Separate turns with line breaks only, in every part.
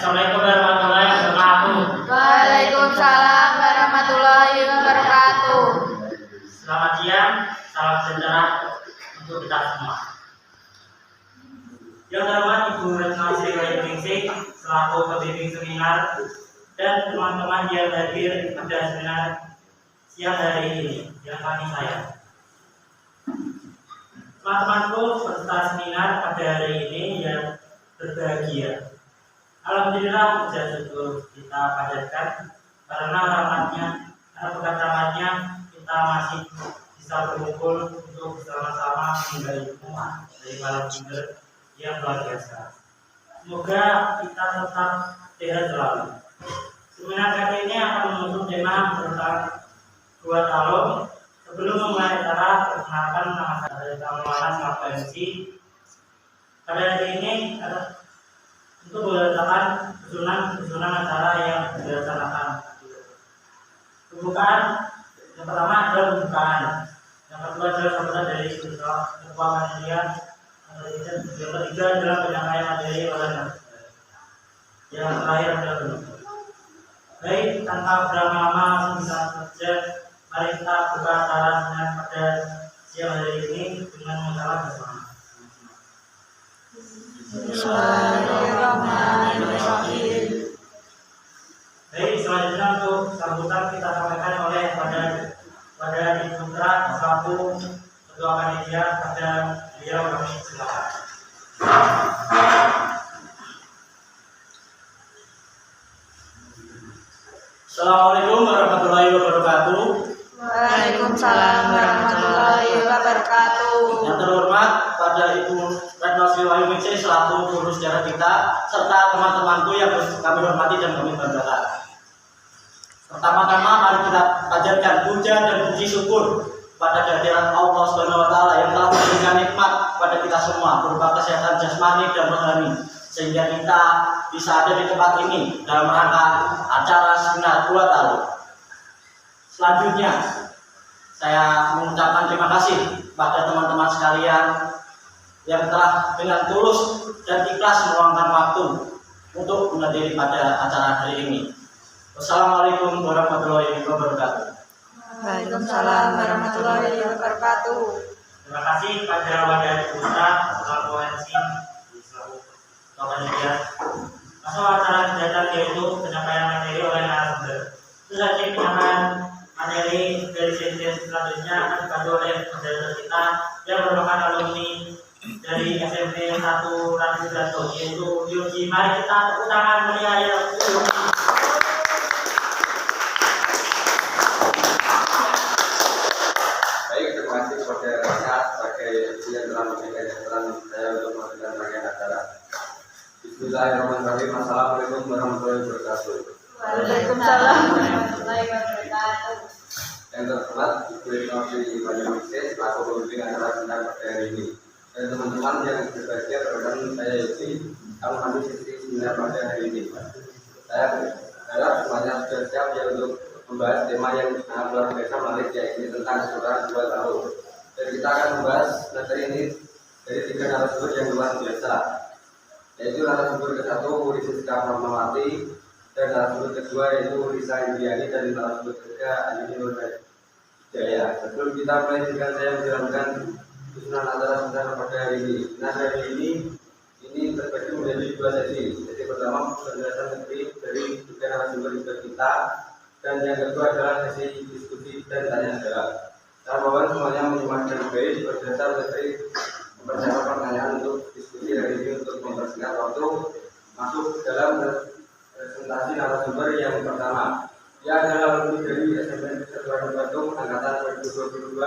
Assalamualaikum warahmatullahi wabarakatuh.
Waalaikumsalam warahmatullahi wabarakatuh.
Selamat siang, salam sejahtera untuk kita semua. Yang terhormat Ibu Retno Sri Wahyuningsih selaku pembimbing seminar dan teman-teman yang hadir pada seminar siang hari ini yang kami sayang. Teman-temanku peserta seminar pada hari ini yang berbahagia. Alhamdulillah puja syukur kita panjatkan karena rahmatnya kita masih bisa berkumpul untuk bersama-sama menggali hikmah dari para sumber yang luar biasa. Semoga kita tetap sehat selalu. Seminar kali ini akan mengusung tema tentang dua tahun. Sebelum memulai acara, perkenalkan nama saya dari Tamulan Selaku MC. Pada hari ini untuk membacakan susunan acara yang dilaksanakan. Pembukaan yang pertama adalah pembukaan, yang kedua adalah sambutan dari ketua panitia, yang ketiga adalah penyampaian materi oleh narasumber. Yang terakhir adalah penutup. Baik, tanpa berlama-lama langsung saja, mari kita buka acara seminar pada siang hari ini dengan mengucapkan bersama.
Bismillahirrahmanirrahim.
Baik, selanjutnya untuk sambutan kita sampaikan oleh pada Ibu Putra selaku ketua panitia pada beliau, kami silakan. Assalamualaikum warahmatullahi wabarakatuh.
Waalaikumsalam warahmatullahi wabarakatuh.
Yang terhormat pada Ibu Retno Sri Wahyuningsih selaku guru sejarah kita serta teman-temanku yang kami hormati dan kami banggakan. Pertama-tama mari kita panjatkan puja dan puji syukur pada kehadirat Allah Subhanahu wa taala yang telah memberikan nikmat kepada kita semua berupa kesehatan jasmani dan rohani sehingga kita bisa ada di tempat ini dalam rangka acara seminar 2 tahun. Selanjutnya saya mengucapkan terima kasih pada teman-teman sekalian yang telah dengan tulus dan ikhlas meluangkan waktu untuk menghadiri pada acara hari ini. Wassalamualaikum warahmatullahi wabarakatuh.
Waalaikumsalam warahmatullahi wabarakatuh.
Terima kasih pada Wadah Putra selaku MC selaku panitia. Masuk acara kegiatan yaitu penyampaian materi oleh narasumber. Setelah penyampaian materi dari sesi selanjutnya akan dibantu oleh moderator kita yang merupakan alumni dari SMP 1 Ranti Sudarso yaitu Yogi. Mari kita tepuk tangan meriah ya.
Baik, terima kasih kepada Rakyat sebagai yang telah memberikan kesempatan saya untuk melakukan rangkaian acara. Bismillahirrahmanirrahim. Assalamualaikum warahmatullahi wabarakatuh.
Waalaikumsalam warahmatullahi wabarakatuh.
Yang terhormat Ibu Retno Sri Wahyuningsih selaku pembimbing acara seminar pada hari ini. Dan teman-teman yang berbahagia perkenalkan saya Yogi akan mengambil sesi seminar pada hari ini. Saya harap semuanya sudah siap ya untuk membahas tema yang sangat luar biasa menarik yaitu tentang keseluruhan 2 tahun. Dan kita akan membahas materi ini dari 3 narasumber yang luar biasa, yaitu narasumber ke-1 Wuri Siska Fatmawati, dan narasumber kedua yaitu Risa Indriani, dan narasumber ketiga Ayuni Nurhidayah. Sebelum kita mulai dengan saya menjalankan susunan acara seminar pada hari ini. Nah, hari ini terbagi menjadi 2 sesi. Sesi pertama penjelasan materi dari 3 narasumber kita, dan yang kedua adalah sesi diskusi dan tanya jawab. Saya mohon semuanya menyimak dengan baik berdasar materi mempersiapkan pertanyaan untuk diskusi hari ini untuk mempersingkat waktu masuk dalam presentasi narasumber yang pertama. Ia adalah alumni dari SMP Satuan Bandung angkatan 2022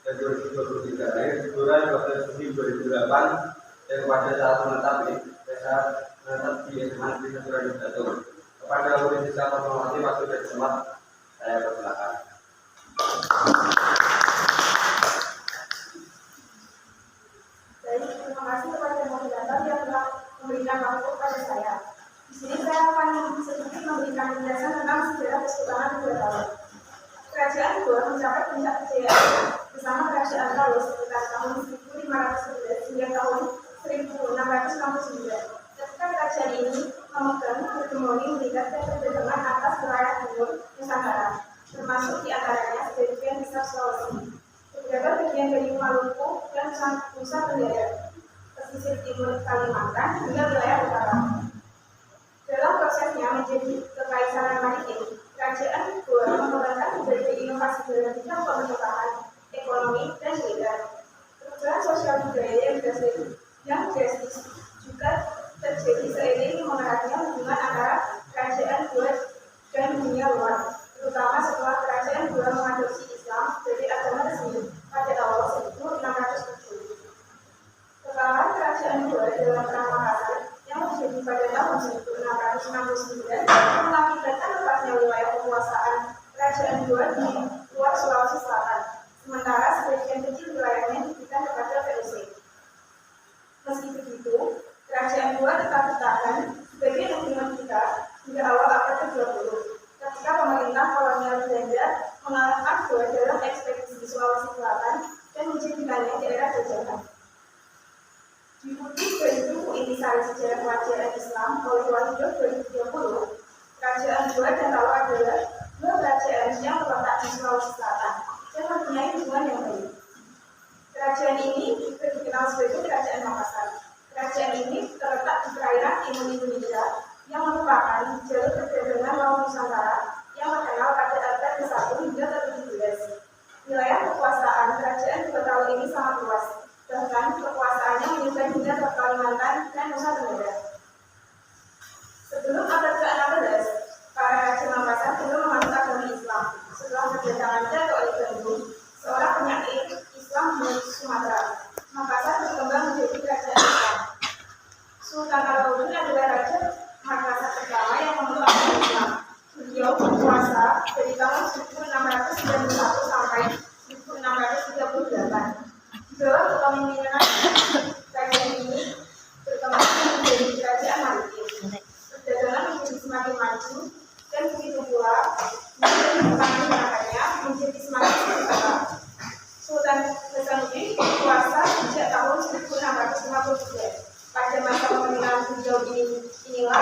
dan 2023. Lahir di Blora 12 Juni 2008 dan pada saat menetap di SMA Negeri Satuan Bandung. Kepada Wuri Siska Fatmawati waktu dan tempat saya persilakan.
Baik, terima kasih kepada moderator yang telah memberikan waktu pada saya. Di sini saya akan sedikit memberikan penjelasan tentang sejarah Kesultanan 2 tahun. Kerajaan Goa mencapai puncak kejayaan bersama Kerajaan Palu sekitar tahun 1511 hingga tahun 1669. Ketika kerajaan ini memegang hegemoni militer dan kedatangan atas wilayah timur Nusantara, termasuk di antaranya sebagian besar Sulawesi, beberapa bagian dari Maluku dan Nusa Tenggara, pesisir timur Kalimantan hingga wilayah utara. Dalam prosesnya menjadi kekaisaran maritim, kerajaan Goa mengembangkan berbagai inovasi dalam bidang pemerintahan, ekonomi, dan militer. Perubahan sosial budaya yang drastis juga terjadi seiring mengeratnya hubungan antara kerajaan Goa dan dunia luar, terutama setelah kerajaan Goa mengadopsi Islam sebagai agama resmi pada awal 1670. Kekalahan kerajaan Goa dalam Perang Makassar yang terjadi pada tahun 1669 mengakibatkan lepasnya wilayah kekuasaan kerajaan Goa di luar Sulawesi Selatan, sementara sebagian kecil wilayahnya diberikan kepada VOC. Meski begitu, kerajaan Goa tetap bertahan sebagai negara kita hingga awal abad ke-20, ketika pemerintah kolonial Belanda mengalahkan Goa dalam ekspedisi di Sulawesi Selatan dan menjadikannya daerah jajahan. Dikutip dari buku Intisari Sejarah Pelajaran Islam oleh Wahyudi 2020, kerajaan Goa dan Talaw adalah dua kerajaan yang terletak di Sulawesi Selatan dan mempunyai hubungan yang baik. Kerajaan ini juga dikenal sebagai Kerajaan Makassar. Kerajaan ini terletak di perairan timur Indonesia yang merupakan jalur perdagangan laut Nusantara yang terkenal pada abad ke-1 hingga ke-17. Wilayah kekuasaan kerajaan Goa Talaw ini sangat luas, bahkan kekuasaannya menyebar hingga ke Kalimantan dan Nusa Tenggara. Sebelum abad ke-16, para raja Makassar belum memeluk agama Islam. Setelah kedatangannya ke Bandung, seorang penyair Islam di Sumatera, Makassar berkembang menjadi kerajaan Islam. Sultan Alauddin adalah raja Makassar pertama yang memeluk agama Islam. Beliau berkuasa dari tahun 1691 sampai 1638. Di bawah kepemimpinan kerajaan ini berkembang menjadi kerajaan maritim. Perdagangan menjadi semakin maju dan begitu pula pemerintahannya menjadi semakin terbuka. Sultan Hasanuddin berkuasa sejak tahun 1653. Pada masa pemerintahan beliau inilah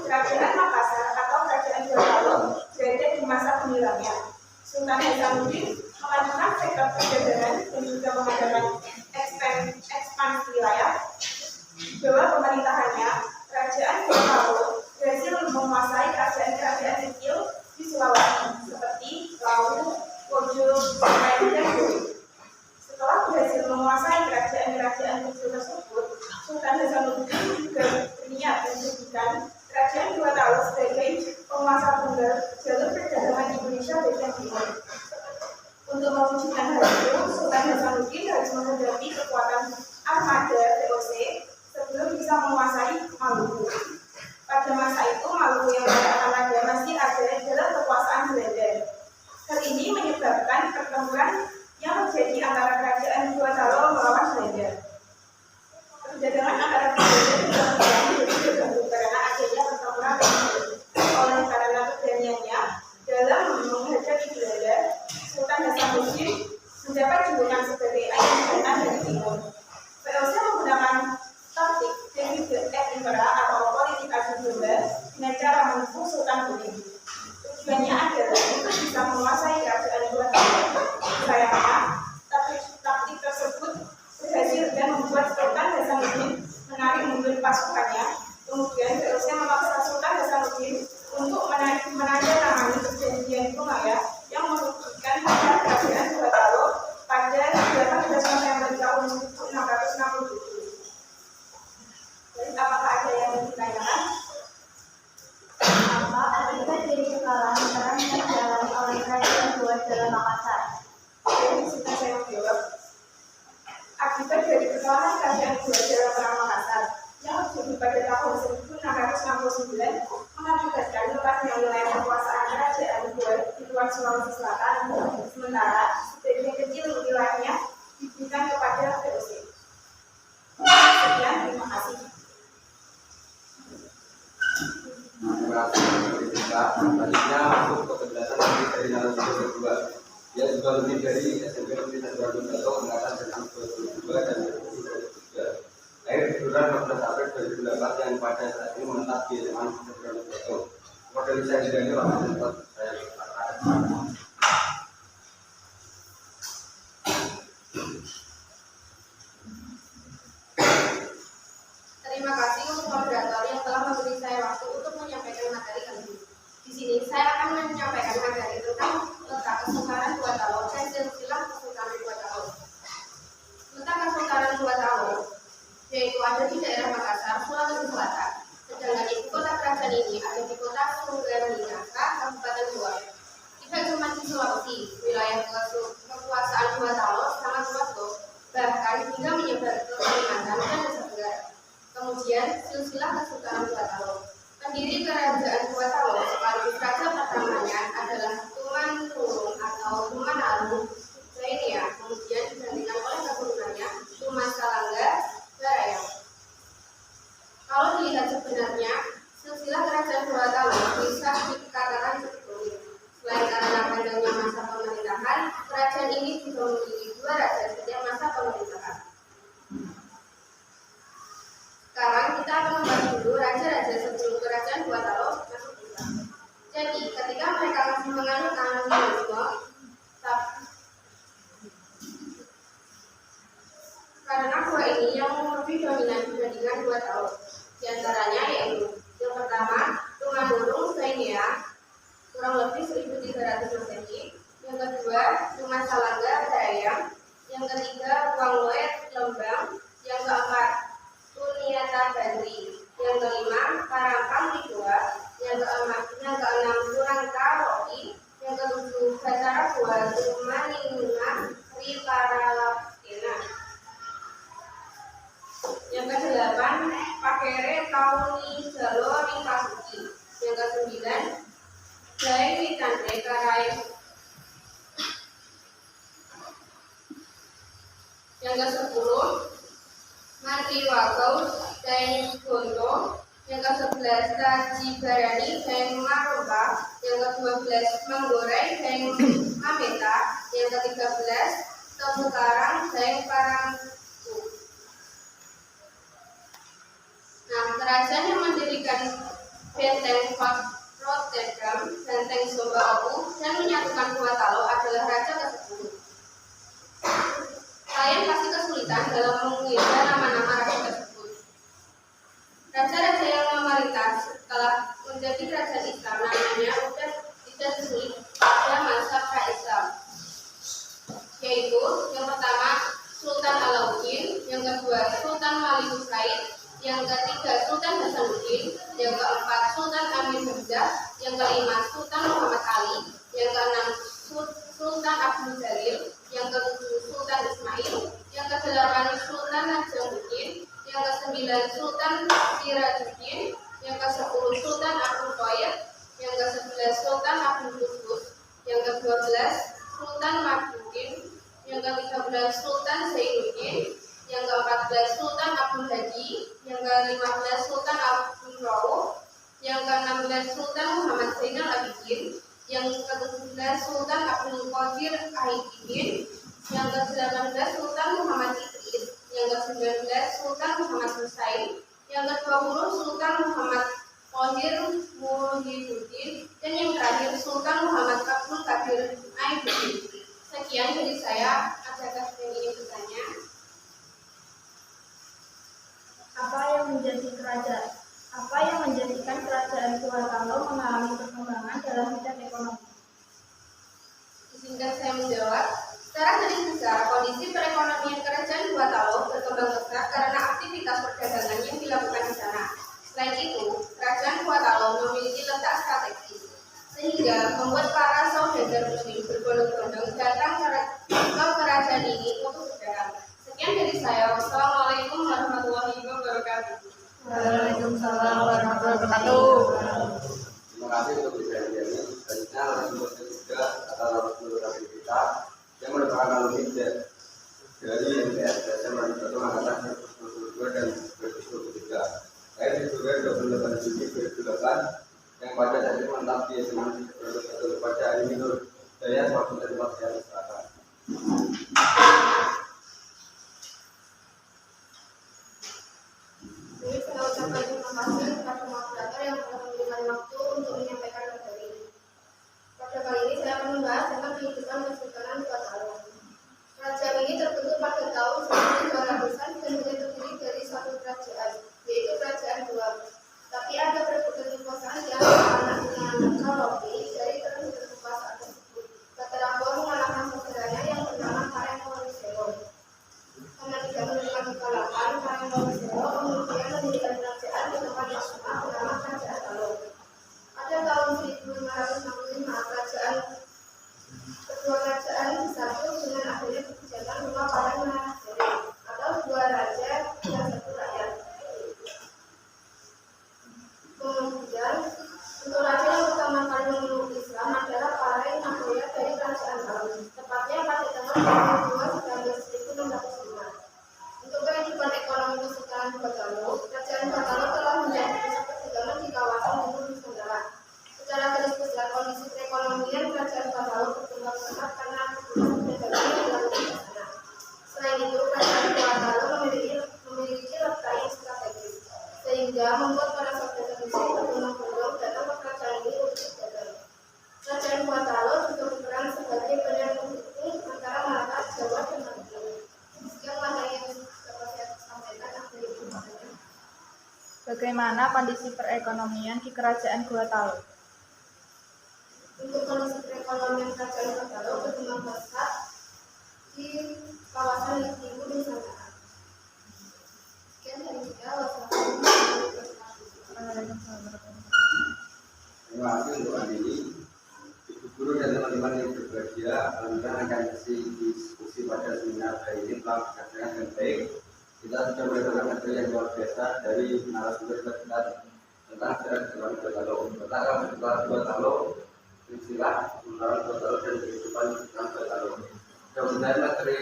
kerajaan Makassar atau kerajaan Goa Talaw berada di masa pemilihnya. Sultan Hasanuddin melakukan sektor perdagangan dan juga mengadakan ekspansi wilayah. Di bawah pemerintahannya, kerajaan Goa Talaw berhasil menguasai kerajaan-kerajaan kecil di Sulawesi seperti Lawu, Wojo, Seragen, dan Buri. Setelah berhasil menguasai kerajaan-kerajaan kecil tersebut, Sultan Hasanuddin juga berniat menjadikan kerajaan Goa Talaw sebagai penguasa tunggal jalur perdagangan Indonesia bagian timur. Untuk mewujudkan hal itu, Sultan Hasanuddin harus menghadapi kekuatan armada VOC sebelum bisa menguasai Maluku. Pada masa itu, Maluku yang armada masih ada dalam kekuasaan Belanda. Hal ini menyebabkan pertempuran yang terjadi antara kerajaan Goa Talaw melawan Belanda. Perdagangan antara Belanda dan Belanda jadi terganggu karena adanya pertempuran tersebut. Oleh karena keberaniannya dalam menghadapi Belanda, Sultan Hasanuddin mendapat julukan sebagai ayam jantan dari timur. VOC menggunakan taktik David Emperor atau politik adu domba dengan cara menipu Sultan Bulim. Tujuannya adalah untuk bisa menguasai kerajaan Goa Talaw. Sayangnya, taktik tersebut berhasil dan membuat Sultan Hasanuddin menarik mundur pasukannya. Kemudian VOC memaksa Sultan Hasanuddin untuk menandatangani perjanjian Kumaya yang merugikan kerajaan Goa Talaw pada 18 November tahun 1667. Jadi apakah ada yang ditanyakan?
Apa akibat dari kekalahan perang yang dialami oleh kerajaan Goa dalam Makassar?
Jadi sudah saya jawab. Akibat dari kekalahan kerajaan Goa dalam Perang Makassar yang terjadi pada tahun 1669 mengakibatkan lepasnya wilayah kekuasaan kerajaan Goa di luar Sulawesi Selatan, sementara sebagian kecil wilayahnya diberikan kepada VOC. Sekian, terima kasih.
Selanjutnya masuk ke penjelasan dari narasumber kedua. Dia juga lebih dari SMP Universitas Bandung angkatan 2022 dan 2023. Akhir bulan 15 April 2008 yang pada saat ini menetap di SMA Sudoyoto. Model saya juga ini orang menetap saya katakan.
Terima kasih untuk moderator yang telah memberi saya waktu untuk menyampaikan materi kali ini. Di sini saya akan menyampaikan materi tentang letak Kesultanan Dua Talon dan silsilah Kesultanan Dua Talon. Letak Kesultanan Dua Talon yaitu ada di daerah Makassar, Sulawesi Selatan. Sedangkan ibu kota kerajaan ini ada di kota Sungguh-Minasa, Kabupaten Goa. Tidak cuma di Sulawesi, wilayah kekuasaan Dua Talon sangat luas loh, bahkan hingga menyebar ke Kalimantan dan Nusa Tenggara. Kemudian silsilah Kesultanan Dua Talon. Pendiri kerajaan Dua Talon sekaligus raja pertamanya adalah Tuman Turung atau Tuman Agung Zainiyah, kemudian digantikan oleh keturunannya Tuman Salangga Barayam. Kalau dilihat sebenarnya, silsilah kerajaan Dua Talon bisa dikatakan seperti ini. Selain karena panjangnya masa pemerintahan, kerajaan ini juga memiliki dua raja setiap masa pemerintahan. Sekarang kita akan membahas dulu raja-raja sebelum kerajaan Dua Talon masuk Islam. Jadi, ketika mereka masih menganut Hinduisme, karena dua ini yang lebih dominan dibandingkan Dua Talon. Di antaranya yaitu yang pertama, Tumanurung Zainiyah, kurang lebih 1300 Masehi. Yang kedua, Tuman Salangga Barayam. Yang ketiga, Wangloet Lembang. Yang keempat, Tuniata Badri. Yang kelima, Parampang Lidua. Yang keenam, Turangka Roki. Yang ketujuh, Batara Bua Tumaninguna Riparalapena. Yang kedelapan, Pakere Tauni Jalo Ripasuki. Yang kesembilan, Jai Witandre Karai. Yang ke-10, Mantri Wakau Dain Gonto. Yang ke-11, Raji Barani Dain Maromba. Yang ke-12, Manggorai Dain Mameta. Yang ke-13, Tebu Karang Dain Parangku. Nah, kerajaan yang mendirikan benteng Fort Rotterdam, benteng Sumbawa, dan menyatukan Dua Talon adalah raja ke-10. Kalian pasti kesulitan dalam mengira nama-nama raja tersebut. Raja-raja yang memerintah setelah menjadi kerajaan Islam namanya sudah tidak sulit pada masa pra-Islam, yaitu yang pertama Sultan Alauddin, yang kedua Sultan Malik Said, yang ketiga Sultan Hasanuddin, yang keempat Sultan Amir Hamzah, yang kelima Sultan Muhammad Ali, yang keenam Sultan Abdul Jalil, yang ketujuh Sultan Ismail, yang kedelapan Sultan Najamuddin, yang kesembilan Sultan Sirajuddin, yang ke-10 Sultan Abdul Qayyim, yang ke-11 Sultan Abdul Qudus, yang ke-12 Sultan Mahdudin, yang ke-13 Sultan Zainuddin, yang ke-14 Sultan Abdul Hadi, yang ke-15 Sultan Abdul Rauf, yang ke-16 Sultan Muhammad Zainal Abidin, yang ke-17 Sultan Abdul Qadir Aidin, yang ke-18 Sultan Muhammad Idris, yang ke-19 Sultan Muhammad Husain, yang ke-20 Sultan Muhammad Qadir Muhyiddin, dan yang terakhir Sultan Muhammad Abdul Qadir Aidin. Sekian dari saya. Adakah yang ingin bertanya?
Apa yang menjadikan kerajaan Dua Talon mengalami perkembangan dalam bidang ekonomi?
Izinkan saya menjawab. Secara garis besar, kondisi perekonomian kerajaan Dua Talon berkembang pesat karena aktivitas perdagangan yang dilakukan di sana. Selain itu, kerajaan Dua Talon memiliki letak strategis, sehingga membuat para saudagar muslim berbondong-bondong datang ke kerajaan ini untuk berdagang. Sekian dari saya. Wassalamualaikum warahmatullahi wabarakatuh.
Waalaikumsalam warahmatullahi wabarakatuh.
Terima kasih untuk perhatiannya. Selanjutnya narasumber ketiga adalah narasumber kita yang merupakan alumni dari MTS SMA Angkatan 2022 dan 2023. Saya juga 28 Juni 2008 yang pada saat ini menetap di SMA 2021 pada hari Minggu Jaya Suatu dan Sulawesi Selatan.
Jadi saya ucapkan terima kasih Untuk raja yang pertama kali memeluk Islam adalah Parai Nagoya dari Kerajaan Bali, tepatnya pada tanggal 22 September 1905. Untuk kehidupan ekonomi Kesultanan Batalo, Kerajaan Batalo telah menjadi pusat perdagangan di kawasan Timur Nusantara. Secara garis besar, kondisi perekonomian Kerajaan Batalo berkembang pesat karena aktivitas perdagangan yang dilakukan di sana. Selain itu, Kerajaan Batalo memiliki letak yang strategis, sehingga membuat para saudagar Mesir berbondong-bondong datang ke kerajaan ini untuk berdagang. Kerajaan Batalo juga berperan sebagai badan penghubung antara Malaka, Jawa, dan Madura. Sekian materi yang dapat saya sampaikan.
Bagaimana kondisi perekonomian di Kerajaan Gorontalo?
Untuk kondisi perekonomian Kerajaan Batalo berkembang pesat di kawasan Timur Nusantara. Sekian dari saya.
Terima kasih untuk hari ini. Ibu guru dan teman-teman yang berbahagia, alhamdulillah akan diskusi pada seminar hari ini telah berjalan dengan baik. Kita sudah mendapatkan materi yang luar biasa dari narasumber kita tentang sejarah kehidupan Gorontalo. Tentang sejarah Gorontalo, silsilah penularan Gorontalo dan kehidupan Gorontalo. Mudah-mudahan materi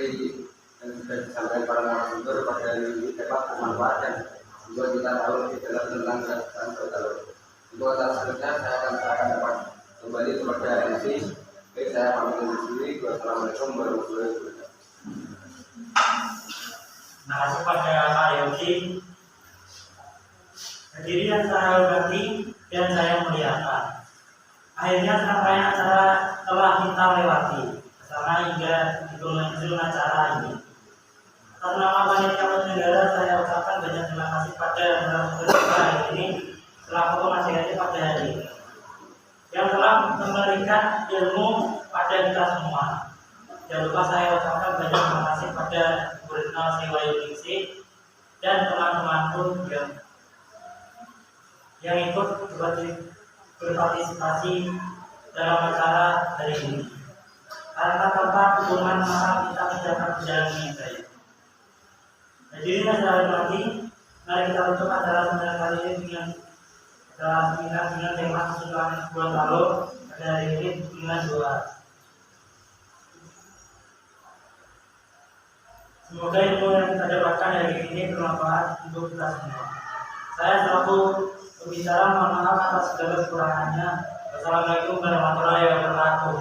yang sudah disampaikan para narasumber pada hari ini dapat bermanfaat dan membuat kita tahu lebih dalam tentang sejarah Gorontalo. Untuk atas selanjutnya saya akan dapat kembali kepada MC. Baik, saya pamit undur diri. Wassalamualaikum warahmatullahi wabarakatuh.
Terima kasih pada Pak Yogi. Hadirin yang saya hormati dan saya muliakan. Akhirnya rangkaian acara telah kita lewati bersama hingga di penghujung acara ini. Atas nama panitia penyelenggara saya ucapkan banyak terima kasih pada narasumber kita hari ini selaku penasihat pada hari ini yang telah memberikan ilmu pada kita semua. Jangan lupa saya ucapkan banyak terima kasih pada Bu Retno Sriwahyuningsih dan teman-temanku yang ikut berpartisipasi dalam acara hari ini. Karena tanpa dukungan maka kita tidak akan berjalan dengan baik. Hadirin yang saya hormati, mari kita tutup acara seminar kali ini dengan tema Kesultanan Gorontalo pada hari ini dengan doa. Semoga ilmu yang kita dapatkan hari ini bermanfaat untuk kita semua. Saya selaku pembicara mohon maaf atas segala kekurangannya. Wassalamualaikum warahmatullahi wabarakatuh.